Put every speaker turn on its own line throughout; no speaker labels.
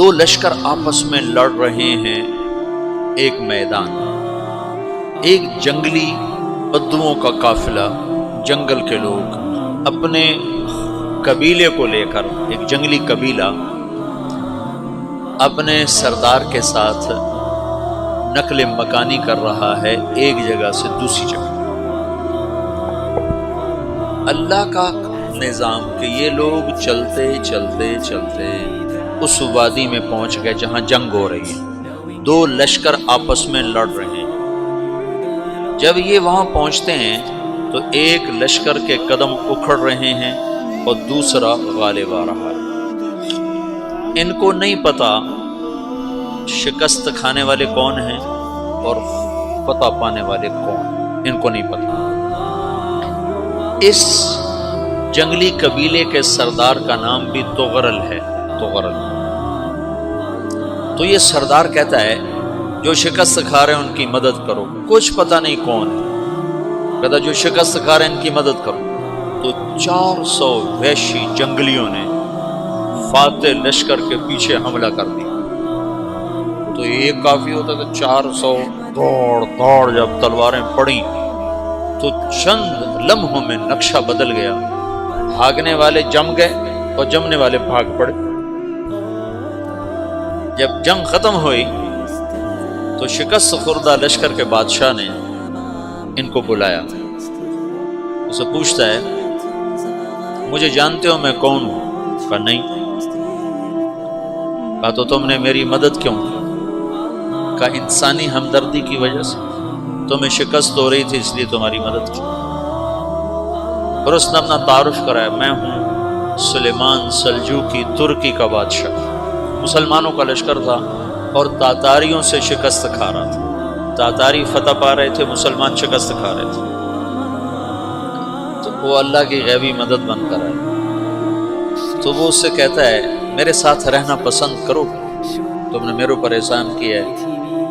دو لشکر آپس میں لڑ رہے ہیں ایک میدان، ایک جنگلی بدوؤں کا قافلہ، جنگل کے لوگ اپنے قبیلے کو لے کر، ایک جنگلی قبیلہ اپنے سردار کے ساتھ نقل مکانی کر رہا ہے ایک جگہ سے دوسری جگہ۔ اللہ کا نظام کہ یہ لوگ چلتے چلتے چلتے اس وادی میں پہنچ گئے جہاں جنگ ہو رہی ہے، دو لشکر آپس میں لڑ رہے ہیں۔ جب یہ وہاں پہنچتے ہیں تو ایک لشکر کے قدم اکھڑ رہے ہیں اور دوسرا غالب آ رہا ہے۔ ان کو نہیں پتا شکست کھانے والے کون ہیں اور فتح پانے والے کون ہیں، ان کو نہیں پتا۔ اس جنگلی قبیلے کے سردار کا نام بھی تغرل ہے، تغرل۔ تو یہ سردار کہتا ہے جو شکست کھا رہے ہیں ان کی مدد کرو، کچھ پتہ نہیں کون ہے، کہتا جو شکست کھا رہے ہیں ان کی مدد کرو۔ تو 400 وحشی جنگلیوں نے فاتح لشکر کے پیچھے حملہ کر دیا۔ تو یہ کافی ہوتا تھا، 400 دوڑ دوڑ جب تلواریں پڑیں تو چند لمحوں میں نقشہ بدل گیا، بھاگنے والے جم گئے اور جمنے والے بھاگ پڑے۔ جب جنگ ختم ہوئی تو شکست خوردہ لشکر کے بادشاہ نے ان کو بلایا، اسے پوچھتا ہے مجھے جانتے ہو میں کون ہوں؟ کہا نہیں۔ کہا تو تم نے میری مدد کیوں کی؟ کہا انسانی ہمدردی کی وجہ سے، تمہیں شکست ہو رہی تھی اس لیے تمہاری مدد کی۔ اور اس نے اپنا تعارف کرایا، میں ہوں سلیمان سلجوقی، ترکی کا بادشاہ۔ مسلمانوں کا لشکر تھا اور تاتاریوں سے شکست کھا رہا تھا، تاتاری فتح پا رہے تھے، مسلمان شکست کھا رہے تھے۔ تو وہ اللہ کی غیبی مدد بن کر آئے۔ تو وہ اس سے کہتا ہے میرے ساتھ رہنا پسند کرو گے؟ تم نے میرے اوپر احسان کیا ہے،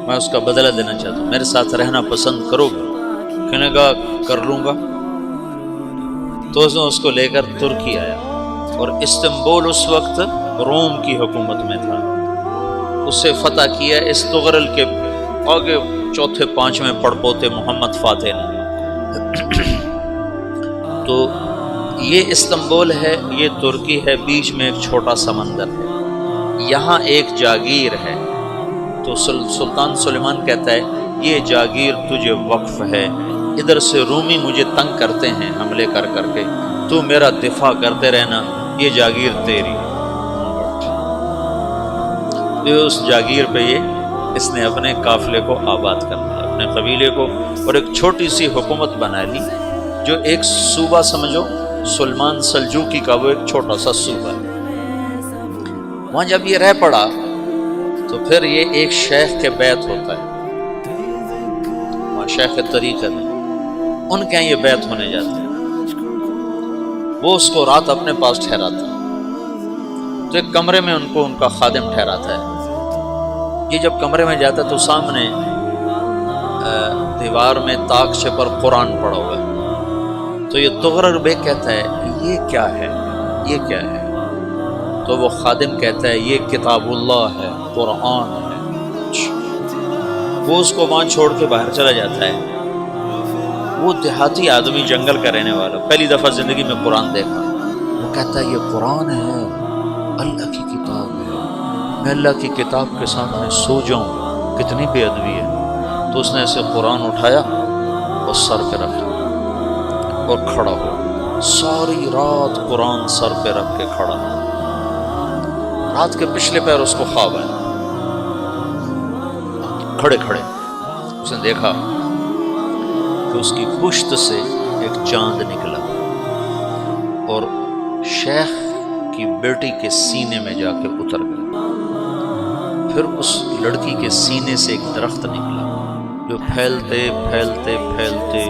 میں اس کا بدلہ دینا چاہتا ہوں، میرے ساتھ رہنا پسند کرو گے؟ کہنے کا کر لوں گا۔ تو اس نے اس کو لے کر ترکی آیا، اور استنبول اس وقت روم کی حکومت میں تھا، اسے فتح کیا اس تغرل کے آگے چوتھے پانچویں پڑپوتے محمد فاتح نے۔ تو یہ استنبول ہے، یہ ترکی ہے، بیچ میں ایک چھوٹا سمندر ہے، یہاں ایک جاگیر ہے۔ تو سلطان سلیمان کہتا ہے یہ جاگیر تجھے وقف ہے، ادھر سے رومی مجھے تنگ کرتے ہیں حملے کر کر کے، تو میرا دفاع کرتے رہنا، یہ جاگیر تیری۔ اس جاگیر پہ اس نے اپنے قافلے کو آباد کر لیا، اپنے قبیلے کو، اور ایک چھوٹی سی حکومت بنا لی، جو ایک صوبہ سمجھو سلمان سلجوقی کا، وہ ایک چھوٹا سا صوبہ ہے۔ وہاں جب یہ رہ پڑا تو پھر یہ ایک شیخ کے بیعت ہوتا ہے، وہاں شیخ طریقت ہے، ان کے یہ بیعت ہونے جاتے ہیں۔ وہ اس کو رات اپنے پاس ٹھہراتا ہے، تو ایک کمرے میں ان کو ان کا خادم ٹھہراتا ہے۔ یہ جب کمرے میں جاتا ہے تو سامنے دیوار میں طاقچے پر قرآن پڑا ہوا ہے۔ تو یہ تغرل بیگ کہتا ہے یہ کیا ہے، یہ کیا ہے؟ تو وہ خادم کہتا ہے یہ کتاب اللہ ہے، قرآن ہے۔ وہ اس کو وہاں چھوڑ کے باہر چلا جاتا ہے۔ وہ دیہاتی آدمی، جنگل کا رہنے والا، پہلی دفعہ زندگی میں قرآن دیکھا، وہ کہتا ہے یہ قرآن ہے، اللہ کی کتاب ہے، میں اللہ کی کتاب کے سامنے سو جاؤں، کتنی بے ادبی ہے۔ تو اس نے ایسے قرآن اٹھایا اور سر پہ رکھا اور کھڑا ہوا، ساری رات قرآن سر پہ رکھ کے کھڑا ہوا۔ رات کے پچھلے پہر اس کو خواب آیا، کھڑے کھڑے اس نے دیکھا کہ اس کی پشت سے ایک چاند نکلا اور شیخ کی بیٹی کے سینے میں جا کے اتر گیا۔ پھر اس لڑکی کے سینے سے ایک درخت نکلا جو پھیلتے پھیلتے پھیلتے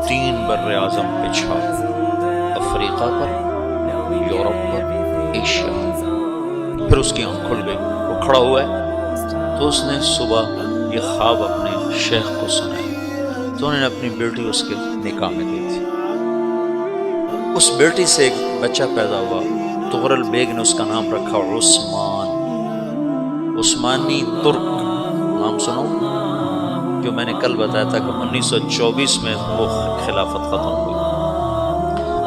3 بر اعظم پہ چھا، افریقہ پر، یورپ پر، ایشیا پر۔ پھر اس کی آنکھ کھل گئی، وہ کھڑا ہوا ہے۔ تو اس نے صبح یہ خواب اپنے شیخ کو سنایا، تو انہوں نے اپنی بیٹی اس کے نکاح میں دی تھی۔ اس بیٹی سے ایک بچہ پیدا ہوا، تغرل بیگ نے اس کا نام رکھا عثمان۔ عثمانی ترک نام سنو، جو میں نے کل بتایا تھا کہ 1924 میں وہ خلافت ختم ہوئی،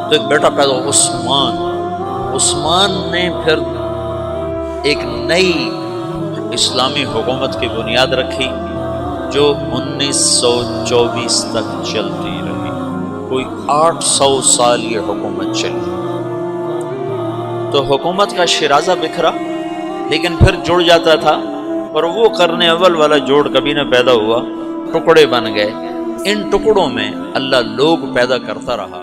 تو ایک بیٹا پیدا ہوا عثمان۔ عثمان نے پھر ایک نئی اسلامی حکومت کی بنیاد رکھی جو 1924 تک چلتی رہی، کوئی 800 سال یہ حکومت چلی۔ تو حکومت کا شیرازہ بکھرا لیکن پھر جڑ جاتا تھا، اور وہ قرن اول والا جوڑ کبھی نہ پیدا ہوا، ٹکڑے بن گئے۔ ان ٹکڑوں میں اللہ لوگ پیدا کرتا رہا۔